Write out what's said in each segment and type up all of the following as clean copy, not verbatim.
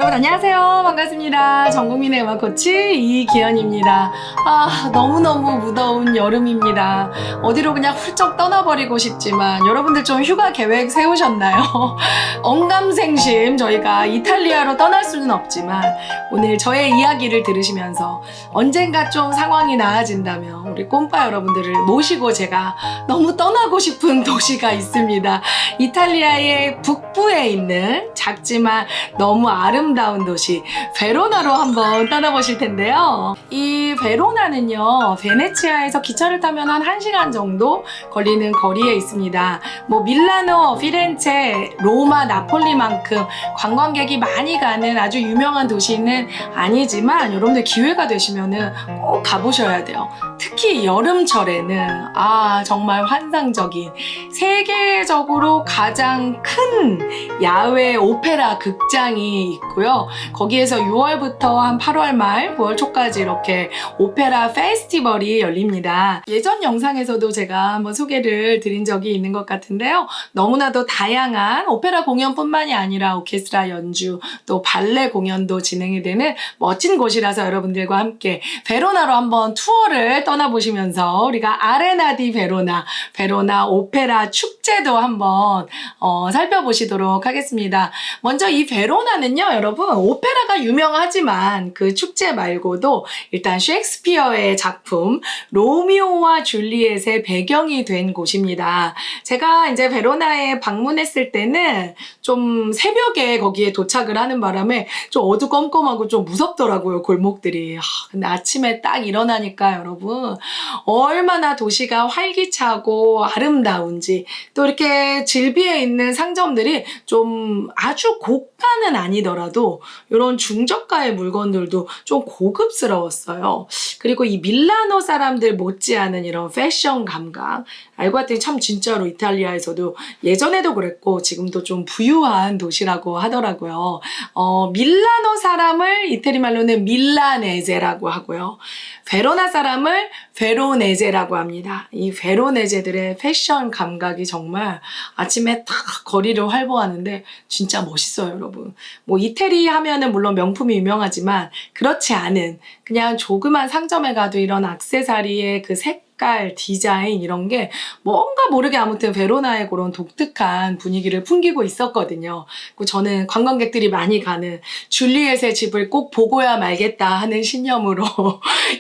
여러분 안녕하세요. 반갑습니다. 전국민의 음악 코치 이기현입니다. 너무너무 무더운 여름입니다. 어디로 그냥 훌쩍 떠나버리고 싶지만 여러분들 좀 휴가 계획 세우셨나요? 언감생심 저희가 이탈리아로 떠날 수는 없지만 오늘 저의 이야기를 들으시면서 언젠가 좀 상황이 나아진다면 우리 꼼빠 여러분들을 모시고 제가 너무 떠나고 싶은 도시가 있습니다. 이탈리아의 북부에 있는 작지만 너무 아름다운 도시 베로나로 한번 떠나보실 텐데요. 이 베로나는요, 베네치아에서 기차를 타면 한 1시간 정도 걸리는 거리에 있습니다. 뭐 밀라노, 피렌체, 로마, 나폴리만큼 관광객이 많이 가는 아주 유명한 도시는 아니지만 여러분들 기회가 되시면은 꼭 가보셔야 돼요. 특히 여름철에는 정말 환상적인 세계적으로 가장 큰 야외 오페라 극장이 있고요. 거기에서 6월부터 한 8월 말 9월 초까지 이렇게 오페라 페스티벌이 열립니다. 예전 영상에서도 제가 한번 소개를 드린 적이 있는 것 같은데요. 너무나도 다양한 오페라 공연뿐만이 아니라 오케스트라 연주 또 발레 공연도 진행이 되는 멋진 곳이라서 여러분들과 함께 베로나로 한번 투어를 떠나보시면서 우리가 아레나 디 베로나 오페라 축제도 한번 살펴보시도록 하겠습니다. 먼저 이 베로나는요, 여러분 오페라가 유명하지만 그 축제 말고도 일단 셰익스피어의 작품 로미오와 줄리엣의 배경이 된 곳입니다. 제가 이제 베로나에 방문했을 때는 좀 새벽에 거기에 도착을 하는 바람에 좀 어두컴컴하고 좀 무섭더라고요, 골목들이. 근데 아침에 딱 일어나니까 여러분 얼마나 도시가 활기차고 아름다운지, 또 이렇게 질비해 있는 상점들이 좀 아주 고가는 아니더라도 이런 중저가의 물건들도 좀 고급스러웠어요. 그리고 이 밀라노 사람들 못지않은 이런 패션 감각, 알고 봤더니 참 진짜로 이탈리아에서도 예전에도 그랬고 지금도 좀 부유한 도시라고 하더라고요. 밀라노 사람을 이태리 말로는 밀라네제라고 하고요. 베로나 사람을 베로네제라고 합니다. 이 베로네제들의 패션 감각이 정말 아침에 딱 거리를 활보하는데 진짜 멋있어요, 여러분. 뭐 이태리 하면은 물론 명품이 유명하지만 그렇지 않은 그냥 조그만 상점에 가도 이런 액세서리의 그 색깔, 디자인 이런 게 뭔가 모르게 아무튼 베로나의 그런 독특한 분위기를 풍기고 있었거든요. 저는 관광객들이 많이 가는 줄리엣의 집을 꼭 보고야 말겠다 하는 신념으로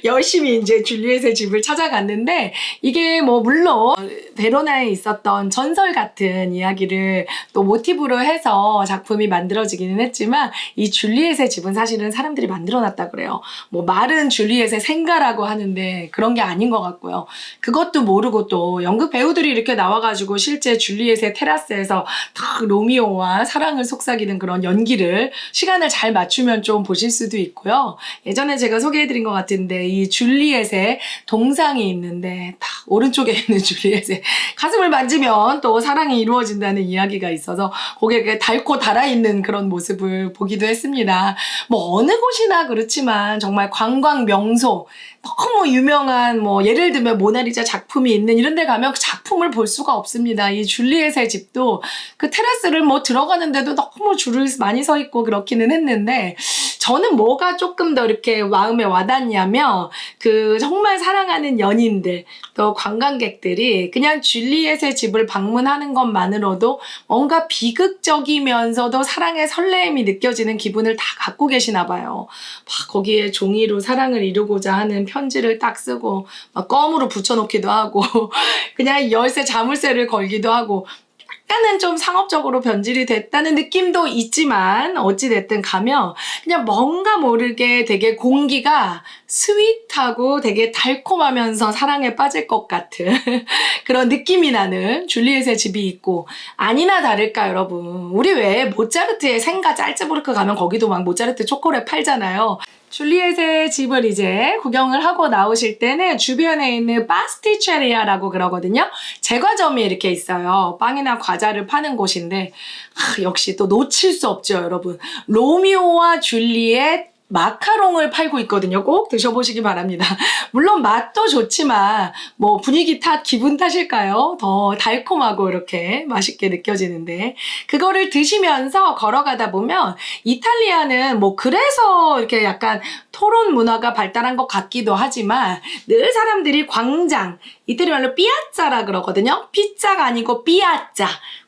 열심히 이제 줄리엣의 집을 찾아갔는데, 이게 뭐 물론 베로나에 있었던 전설 같은 이야기를 또 모티브로 해서 작품이 만들어지기는 했지만 이 줄리엣의 집은 사실은 사람들이 만들어놨다 그래요. 뭐 말은 줄리엣의 생가라고 하는데 그런 게 아닌 것 같고요. 그것도 모르고 또 연극 배우들이 이렇게 나와가지고 실제 줄리엣의 테라스에서 딱 로미오와 사랑을 속삭이는 그런 연기를 시간을 잘 맞추면 좀 보실 수도 있고요. 예전에 제가 소개해드린 것 같은데 이 줄리엣의 동상이 있는데 딱 오른쪽에 있는 줄리엣의 가슴을 만지면 또 사랑이 이루어진다는 이야기가 있어서 거기에 닳고 달아있는 그런 모습을 보기도 했습니다. 뭐 어느 곳이나 그렇지만 정말 관광 명소, 너무 유명한 뭐 예를 들면 모나리자 작품이 있는 이런 데 가면 그 작품을 볼 수가 없습니다. 이 줄리엣의 집도 그 테라스를 뭐 들어가는데도 너무 줄을 많이 서 있고 그렇기는 했는데, 저는 뭐가 조금 더 이렇게 마음에 와닿냐면 그 정말 사랑하는 연인들 또 관광객들이 그냥 줄리엣의 집을 방문하는 것만으로도 뭔가 비극적이면서도 사랑의 설레임이 느껴지는 기분을 다 갖고 계시나 봐요. 막 거기에 종이로 사랑을 이루고자 하는 편지를 딱 쓰고 막 껌으로 붙여놓기도 하고 그냥 열쇠 자물쇠를 걸기도 하고, 약간은 좀 상업적으로 변질이 됐다는 느낌도 있지만 어찌됐든 가면 그냥 뭔가 모르게 되게 공기가 스윗하고 되게 달콤하면서 사랑에 빠질 것 같은 그런 느낌이 나는 줄리엣의 집이 있고, 아니나 다를까 여러분, 우리 왜 모차르트의 생가 짤츠부르크 가면 거기도 막 모차르트 초콜릿 팔잖아요. 줄리엣의 집을 이제 구경을 하고 나오실 때는 주변에 있는 파스티체리아라고 그러거든요. 제과점이 이렇게 있어요. 빵이나 과자를 파는 곳인데 역시 또 놓칠 수 없죠, 여러분. 로미오와 줄리엣 마카롱을 팔고 있거든요. 꼭 드셔보시기 바랍니다. 물론 맛도 좋지만 뭐 분위기 탓, 기분 탓일까요? 더 달콤하고 이렇게 맛있게 느껴지는데 그거를 드시면서 걸어가다 보면 이탈리아는 뭐 그래서 이렇게 약간 토론 문화가 발달한 것 같기도 하지만 늘 사람들이 광장, 이태리말로 삐아짜라 그러거든요. 피자가 아니고 삐아짜.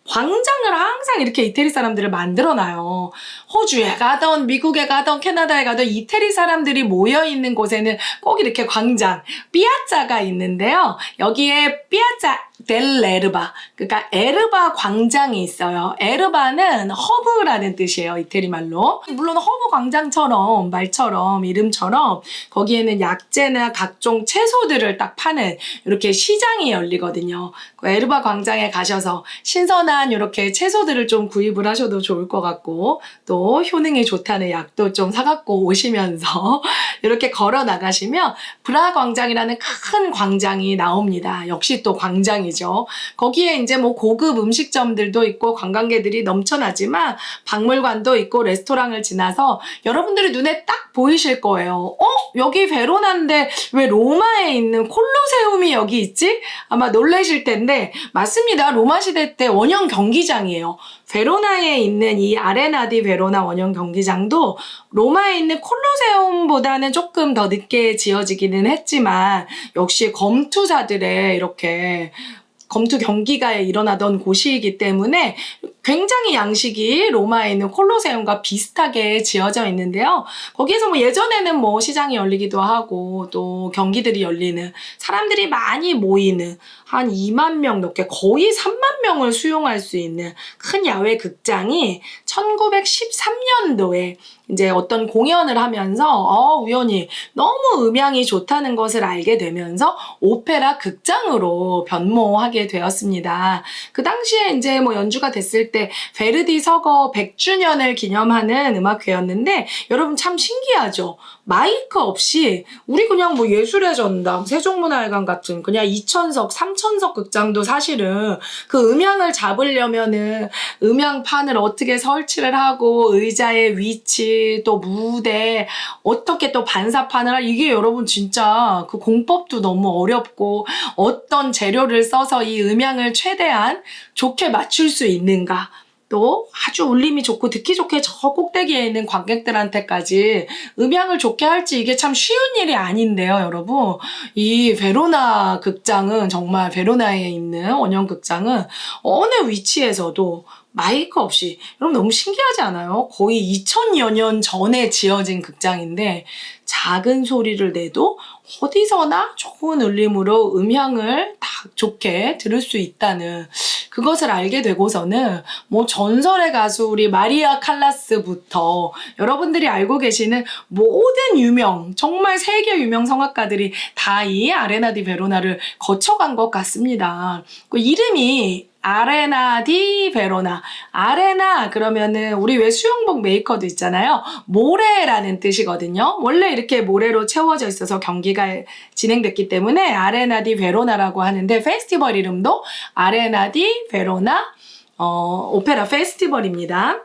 광장을 항상 이렇게 이태리 사람들을 만들어놔요. 호주에 가던 미국에 가던 캐나다에 가던 이태리 사람들이 모여있는 곳에는 꼭 이렇게 광장, 삐아짜가 있는데요. 여기에 삐아짜 델 에르바, 그러니까 에르바 광장이 있어요. 에르바는 허브라는 뜻이에요. 이태리 말로. 물론 허브 광장처럼 말처럼 이름처럼 거기에는 약재나 각종 채소들을 딱 파는 이렇게 시장이 열리거든요. 그 에르바 광장에 가셔서 신선한 이렇게 채소들을 좀 구입을 하셔도 좋을 것 같고 또 효능이 좋다는 약도 좀 사갖고 오시면서 이렇게 걸어 나가시면 브라 광장이라는 큰 광장이 나옵니다. 역시 또 광장이죠. 거기에 이제 뭐 고급 음식점들도 있고 관광객들이 넘쳐나지만 박물관도 있고 레스토랑을 지나서 여러분들의 눈에 딱 보이실 거예요. 여기 베로나인데 왜 로마에 있는 콜로세움이 여기 있지? 아마 놀라실 텐데 맞습니다. 로마 시대 때 원형 경기장이에요. 베로나에 있는 이 아레나 디 베로나 원형 경기장도 로마에 있는 콜로세움보다는 조금 더 늦게 지어지기는 했지만 역시 검투사들의 이렇게 검투 경기가 일어나던 곳이기 때문에 굉장히 양식이 로마에 있는 콜로세움과 비슷하게 지어져 있는데요. 거기에서 뭐 예전에는 뭐 시장이 열리기도 하고 또 경기들이 열리는 사람들이 많이 모이는 한 2만 명 넘게 거의 3만 명을 수용할 수 있는 큰 야외 극장이 1913년도에 이제 어떤 공연을 하면서 우연히 너무 음향이 좋다는 것을 알게 되면서 오페라 극장으로 변모하게 되었습니다. 그 당시에 이제 뭐 연주가 됐을 때 베르디 서거 100주년을 기념하는 음악회였는데 여러분 참 신기하죠? 마이크 없이 우리 그냥 뭐 예술의 전당, 세종문화회관 같은 그냥 2,000석, 3,000석 극장도 사실은 그 음향을 잡으려면은 음향판을 어떻게 설치를 하고 의자의 위치 또 무대 어떻게 또 반사판을 이게 여러분 진짜 그 공법도 너무 어렵고 어떤 재료를 써서 이 음향을 최대한 좋게 맞출 수 있는가 또 아주 울림이 좋고 듣기 좋게 저 꼭대기에 있는 관객들한테까지 음향을 좋게 할지 이게 참 쉬운 일이 아닌데요, 여러분. 이 베로나 극장은 정말 베로나에 있는 원형 극장은 어느 위치에서도 마이크 없이 여러분 너무 신기하지 않아요? 거의 2000여 년 전에 지어진 극장인데 작은 소리를 내도 어디서나 좋은 울림으로 음향을 다 좋게 들을 수 있다는 그것을 알게 되고서는 뭐 전설의 가수 우리 마리아 칼라스부터 여러분들이 알고 계시는 모든 유명 정말 세계 유명 성악가들이 다 이 아레나 디 베로나를 거쳐간 것 같습니다. 그 이름이 아레나 디 베로나. 아레나 그러면은 우리 왜 수영복 메이커도 있잖아요. 모래라는 뜻이거든요. 원래 이렇게 모래로 채워져 있어서 경기가 진행됐기 때문에 아레나 디 베로나라고 하는데 페스티벌 이름도 아레나 디 베로나 오페라 페스티벌입니다.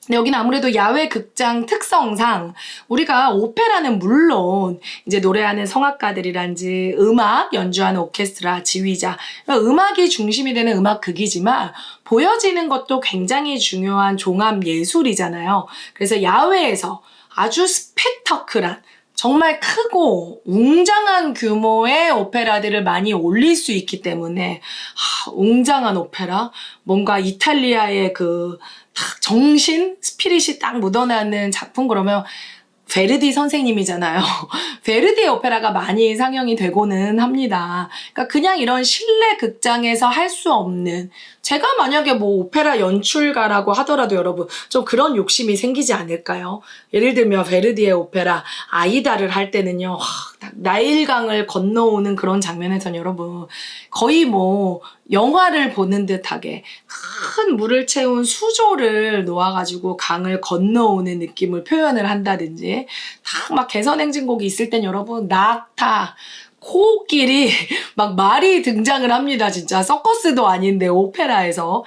근데 여기는 아무래도 야외 극장 특성상 우리가 오페라는 물론 이제 노래하는 성악가들이란지 음악 연주하는 오케스트라 지휘자 음악이 중심이 되는 음악극이지만 보여지는 것도 굉장히 중요한 종합 예술이잖아요. 그래서 야외에서 아주 스펙터클한 정말 크고 웅장한 규모의 오페라들을 많이 올릴 수 있기 때문에 웅장한 오페라 뭔가 이탈리아의 그 정신, 스피릿이 딱 묻어나는 작품 그러면 베르디 선생님이잖아요. 베르디의 오페라가 많이 상영이 되고는 합니다. 그러니까 그냥 이런 실내 극장에서 할 수 없는 제가 만약에 뭐 오페라 연출가라고 하더라도 여러분 좀 그런 욕심이 생기지 않을까요? 예를 들면 베르디의 오페라 아이다를 할 때는요. 나일강을 건너오는 그런 장면에선 여러분 거의 뭐 영화를 보는 듯하게 큰 물을 채운 수조를 놓아가지고 강을 건너오는 느낌을 표현을 한다든지 막 개선행진곡이 있을 땐 여러분 낙타 코끼리 막 말이 등장을 합니다. 진짜 서커스도 아닌데 오페라에서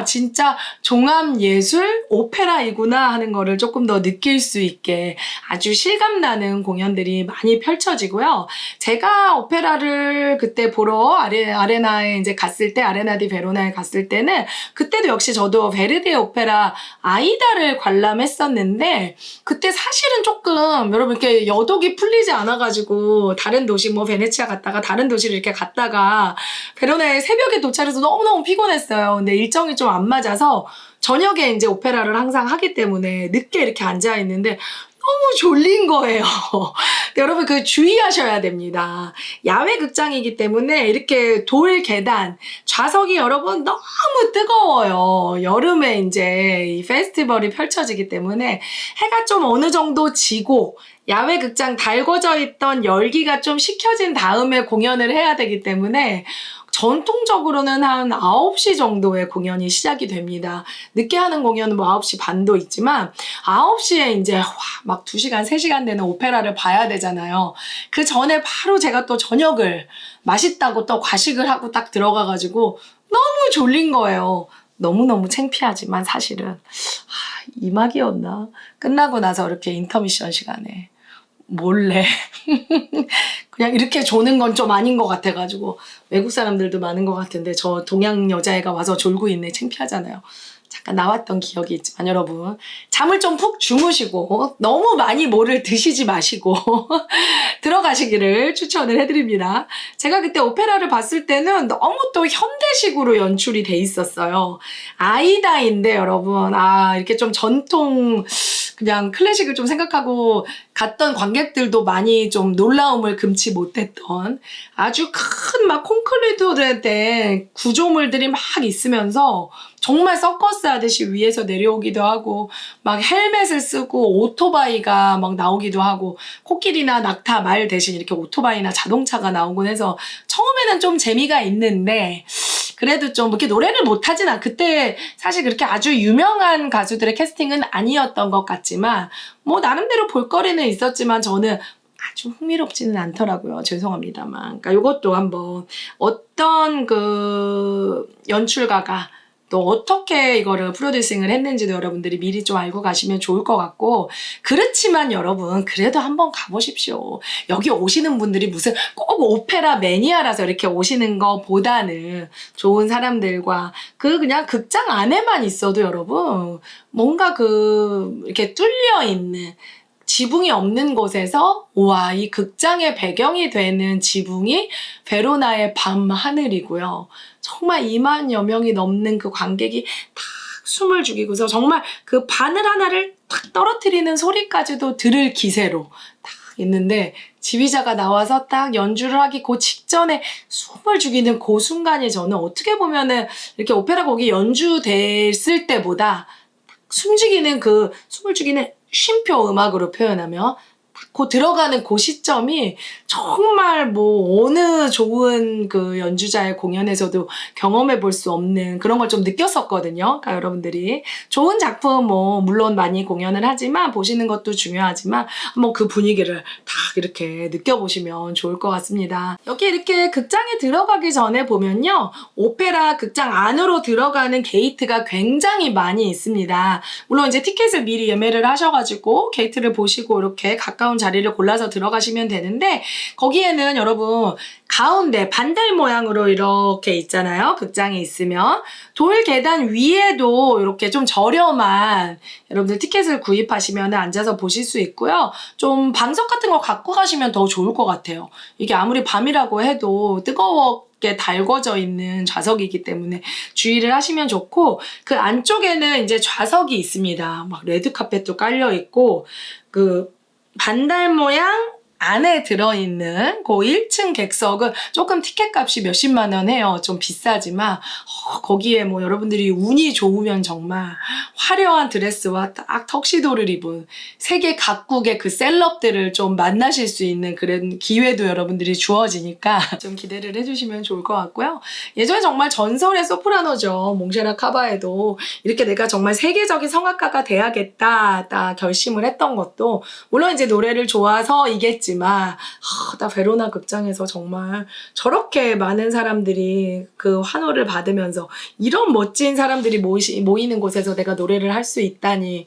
진짜 종합예술 오페라이구나 하는 거를 조금 더 느낄 수 있게 아주 실감나는 공연들이 많이 펼쳐지고요. 제가 오페라를 그때 보러 아레나에 이제 갔을 때 아레나 디 베로나에 갔을 때는 그때도 역시 저도 베르디의 오페라 아이다를 관람했었는데 그때 사실은 조금 여러분 이렇게 여독이 풀리지 않아가지고 다른 도시 뭐 베네치아 갔다가 다른 도시를 이렇게 갔다가 베로나에 새벽에 도착해서 너무너무 피곤했어요. 근데 일정이 좀 안 맞아서 저녁에 이제 오페라를 항상 하기 때문에 늦게 이렇게 앉아 있는데 너무 졸린 거예요. 여러분 주의하셔야 됩니다. 야외 극장이기 때문에 이렇게 돌 계단, 좌석이 여러분 너무 뜨거워요. 여름에 이제 이 페스티벌이 펼쳐지기 때문에 해가 좀 어느 정도 지고 야외 극장 달궈져 있던 열기가 좀 식혀진 다음에 공연을 해야 되기 때문에 전통적으로는 한 9시 정도에 공연이 시작이 됩니다. 늦게 하는 공연은 뭐 9시 반도 있지만 9시에 이제 막 2시간, 3시간 되는 오페라를 봐야 되잖아요. 그 전에 바로 제가 또 저녁을 맛있다고 또 과식을 하고 딱 들어가가지고 너무 졸린 거예요. 너무너무 창피하지만 사실은 이막이었나? 끝나고 나서 이렇게 인터미션 시간에 몰래 그냥 이렇게 조는 건 좀 아닌 것 같아가지고 외국 사람들도 많은 것 같은데 저 동양 여자애가 와서 졸고 있네 창피하잖아요. 잠깐 나왔던 기억이 있지만 여러분 잠을 좀 푹 주무시고 너무 많이 뭐를 드시지 마시고 들어가시기를 추천을 해드립니다. 제가 그때 오페라를 봤을 때는 너무 또 현대식으로 연출이 돼 있었어요. 아이다인데 여러분 이렇게 좀 전통 그냥 클래식을 좀 생각하고 갔던 관객들도 많이 좀 놀라움을 금치 못했던 아주 큰 막 콘크리트로 된 구조물들이 막 있으면서 정말 서커스 하듯이 위에서 내려오기도 하고 막 헬멧을 쓰고 오토바이가 막 나오기도 하고 코끼리나 낙타 말 대신 이렇게 오토바이나 자동차가 나오곤 해서 처음에는 좀 재미가 있는데 그래도 좀 이렇게 노래를 못하진 그때 사실 그렇게 아주 유명한 가수들의 캐스팅은 아니었던 것 같지만 뭐 나름대로 볼거리는 있었지만 저는 아주 흥미롭지는 않더라고요. 죄송합니다만. 그러니까 이것도 한번 어떤 연출가가 또 어떻게 이거를 프로듀싱을 했는지도 여러분들이 미리 좀 알고 가시면 좋을 것 같고 그렇지만 여러분 그래도 한번 가보십시오. 여기 오시는 분들이 무슨 꼭 오페라 매니아라서 이렇게 오시는 것보다는 좋은 사람들과 그냥 극장 안에만 있어도 여러분 뭔가 이렇게 뚫려 있는 지붕이 없는 곳에서 이 극장의 배경이 되는 지붕이 베로나의 밤 하늘이고요. 정말 2만여 명이 넘는 그 관객이 딱 숨을 죽이고서 정말 그 바늘 하나를 탁 떨어뜨리는 소리까지도 들을 기세로 딱 있는데 지휘자가 나와서 딱 연주를 하기 그 직전에 숨을 죽이는 그 순간이 저는 어떻게 보면은 이렇게 오페라 곡이 연주됐을 때보다 숨죽이는 숨을 죽이는 쉼표 음악으로 표현하면 그 들어가는 그 시점이 정말 뭐 어느 좋은 연주자의 공연에서도 경험해 볼 수 없는 그런 걸 좀 느꼈었거든요. 그러니까 여러분들이 좋은 작품 뭐 물론 많이 공연을 하지만 보시는 것도 중요하지만 한번 그 분위기를 딱 이렇게 느껴보시면 좋을 것 같습니다. 여기 이렇게 극장에 들어가기 전에 보면요. 오페라 극장 안으로 들어가는 게이트가 굉장히 많이 있습니다. 물론 이제 티켓을 미리 예매를 하셔가지고 게이트를 보시고 이렇게 가까운 자리를 골라서 들어가시면 되는데 거기에는 여러분 가운데 반달 모양으로 이렇게 있잖아요. 극장이 있으면 돌 계단 위에도 이렇게 좀 저렴한 여러분들 티켓을 구입하시면 앉아서 보실 수 있고요. 좀 방석 같은 거 갖고 가시면 더 좋을 것 같아요. 이게 아무리 밤이라고 해도 뜨거웠게 달궈져 있는 좌석이기 때문에 주의를 하시면 좋고 그 안쪽에는 이제 좌석이 있습니다. 막 레드카펫도 깔려 있고 반달 모양 안에 들어있는 그 1층 객석은 조금 티켓 값이 몇십만 원 해요. 좀 비싸지만 거기에 뭐 여러분들이 운이 좋으면 정말 화려한 드레스와 딱 턱시도를 입은 세계 각국의 그 셀럽들을 좀 만나실 수 있는 그런 기회도 여러분들이 주어지니까 좀 기대를 해주시면 좋을 것 같고요. 예전에 정말 전설의 소프라노죠. 몽쉐라 카바에도 이렇게 내가 정말 세계적인 성악가가 돼야겠다 딱 결심을 했던 것도 물론 이제 노래를 좋아서이겠지만 모르겠지만 나 베로나 극장에서 정말 저렇게 많은 사람들이 그 환호를 받으면서 이런 멋진 사람들이 모이는 곳에서 내가 노래를 할 수 있다니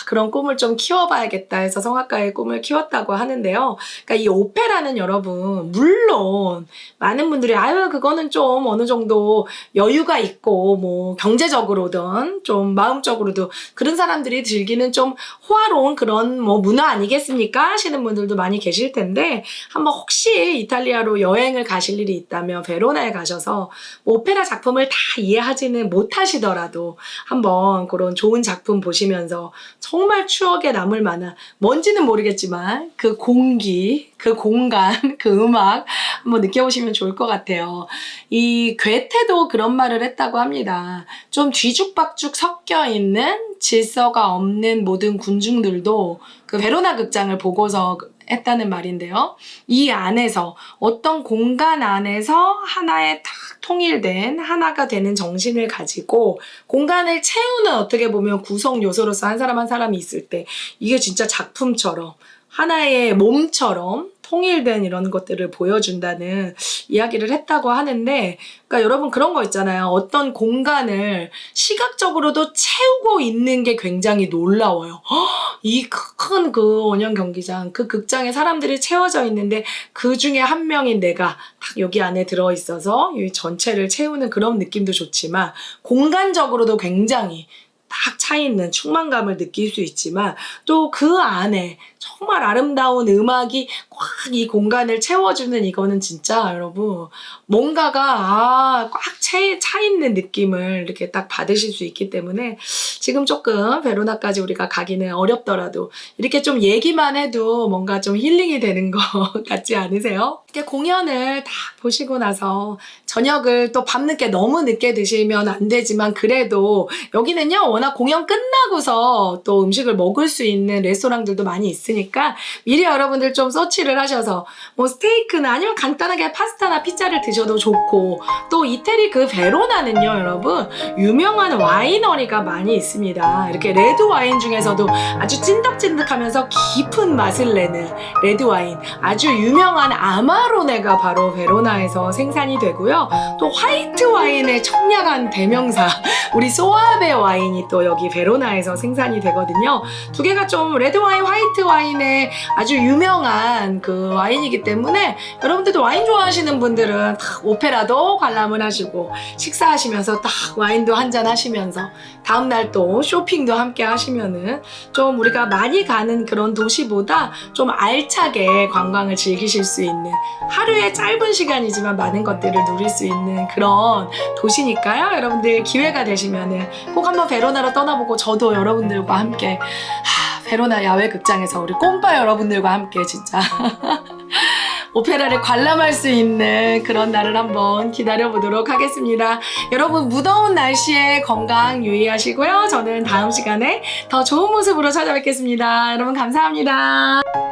그런 꿈을 좀 키워봐야겠다 해서 성악가의 꿈을 키웠다고 하는데요. 그러니까 이 오페라는 여러분 물론 많은 분들이 아유 그거는 좀 어느 정도 여유가 있고 뭐 경제적으로든 좀 마음적으로도 그런 사람들이 즐기는 좀 호화로운 그런 뭐 문화 아니겠습니까 하시는 분들도 많이 계실 텐데 한번 혹시 이탈리아로 여행을 가실 일이 있다면 베로나에 가셔서 오페라 작품을 다 이해하지는 못하시더라도 한번 그런 좋은 작품 보시면서 정말 추억에 남을 만한 뭔지는 모르겠지만 그 공기, 그 공간, 그 음악 한번 느껴보시면 좋을 것 같아요. 이 괴테도 그런 말을 했다고 합니다. 좀 뒤죽박죽 섞여 있는 질서가 없는 모든 군중들도 그 베로나 극장을 보고서 했다는 말인데요. 이 안에서 어떤 공간 안에서 하나의 딱 통일된 하나가 되는 정신을 가지고 공간을 채우는 어떻게 보면 구성 요소로서 한 사람 한 사람이 있을 때 이게 진짜 작품처럼 하나의 몸처럼 통일된 이런 것들을 보여준다는 이야기를 했다고 하는데 그러니까 여러분 그런 거 있잖아요. 어떤 공간을 시각적으로도 채우고 있는 게 굉장히 놀라워요. 이 큰 그 원형 경기장, 그 극장에 사람들이 채워져 있는데 그 중에 한 명인 내가 딱 여기 안에 들어있어서 이 전체를 채우는 그런 느낌도 좋지만 공간적으로도 굉장히 딱 차있는 충만감을 느낄 수 있지만 또 그 안에 정말 아름다운 음악이 꽉 이 공간을 채워주는 이거는 진짜 여러분 뭔가가 꽉 차있는 느낌을 이렇게 딱 받으실 수 있기 때문에 지금 조금 베로나까지 우리가 가기는 어렵더라도 이렇게 좀 얘기만 해도 뭔가 좀 힐링이 되는 것 같지 않으세요? 이렇게 공연을 다 보시고 나서 저녁을 또 밤늦게 너무 늦게 드시면 안 되지만 그래도 여기는요 워낙 공연 끝나고서 또 음식을 먹을 수 있는 레스토랑들도 많이 있으니까 미리 여러분들 좀 서치를 하셔서 뭐 스테이크나 아니면 간단하게 파스타나 피자를 드셔도 좋고 또 이태리 그 베로나는요 여러분 유명한 와이너리가 많이 있습니다. 이렇게 레드 와인 중에서도 아주 찐득찐득하면서 깊은 맛을 내는 레드 와인 아주 유명한 아마로네가 바로 베로나에서 생산이 되고요. 또 화이트 와인의 청량한 대명사 우리 소아베 와인이 또 여기 베로나에서 생산이 되거든요. 두 개가 좀 레드 와인, 화이트 와인의 아주 유명한 그 와인이기 때문에 여러분들도 와인 좋아하시는 분들은 딱 오페라도 관람을 하시고 식사하시면서 딱 와인도 한잔 하시면서 다음날 또 쇼핑도 함께 하시면은 좀 우리가 많이 가는 그런 도시보다 좀 알차게 관광을 즐기실 수 있는 하루의 짧은 시간이지만 많은 것들을 누릴 수 있는 그런 도시니까요. 여러분들 기회가 되시면은 꼭 한번 베로나로 떠나보고 저도 여러분들과 함께 베로나 야외 극장에서 우리 꼼빠 여러분들과 함께 진짜 오페라를 관람할 수 있는 그런 날을 한번 기다려보도록 하겠습니다. 여러분 무더운 날씨에 건강 유의하시고요. 저는 다음 시간에 더 좋은 모습으로 찾아뵙겠습니다. 여러분 감사합니다.